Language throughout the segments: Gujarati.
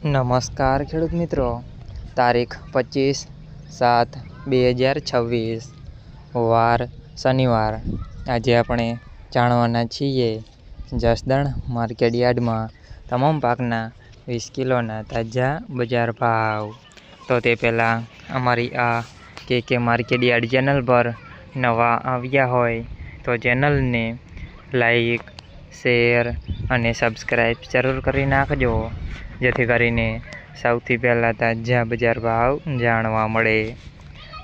નમસ્કાર ખેડૂત મિત્રો, તારીખ 25/7/2026 વાર શનિવાર। આજે આપણે જાણવાના છીએ જસદણ માર્કેટ યાર્ડમાં તમામ પાકના 20 કિલોના તાજા બજાર ભાવ। તો તે પહેલાં અમારી આ કે માર્કેટ યાર્ડ ચેનલ પર નવા આવ્યા હોય તો ચેનલને લાઈક, શેર અને સબસ્ક્રાઈબ જરૂર કરી નાખજો, જેથી કરીને સૌથી પહેલાં તાજા બજાર ભાવ જાણવા મળે।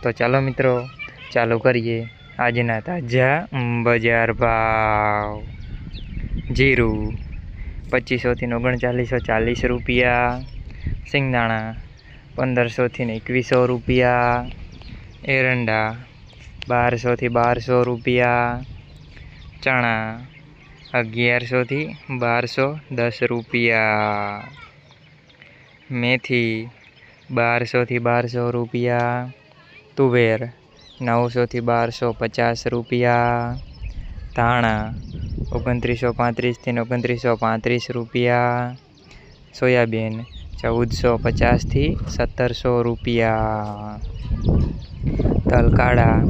તો ચાલો મિત્રો, ચાલુ કરીએ આજના તાજા બજાર ભાવ। જીરું 2500 થી 3940 રૂપિયા, સિંગદાણા 1500 થી 2100 રૂપિયા, એરંડા 1200 થી 1200 રૂપિયા, ચણા 1100 થી 1210 રૂપિયા, મેથી 1200 થી 1200 રૂપિયા, તુવેર 900 થી 1250 રૂપિયા, ધાણા 2935 થી 2935 રૂપિયા, સોયાબીન 1450 થી 1700 રૂપિયા, તલ કાળા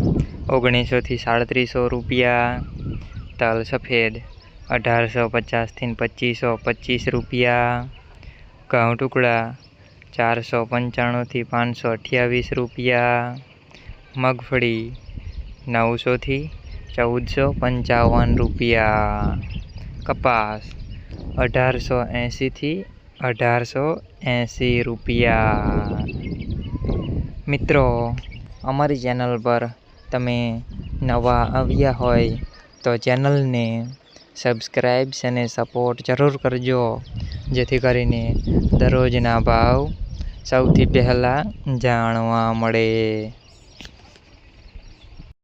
1900 થી 3700 રૂપિયા, તલ સફેદ 1850 થી 2525 રૂપિયા, ઘઉં ટુકડા 495 થી 528 રૂપિયા, મગફળી 900 થી 1455 રૂપિયા, કપાસ 1880 થી 1880 રૂપિયા। મિત્રો, અમારી ચેનલ પર તમે નવા આવ્યા હોય તો ચેનલને સબસ્ક્રાઈબ અને સપોર્ટ જરૂર કરજો, જેથી કરીને દરરોજના ભાવ સૌથી પહેલાં જાણવા મળે।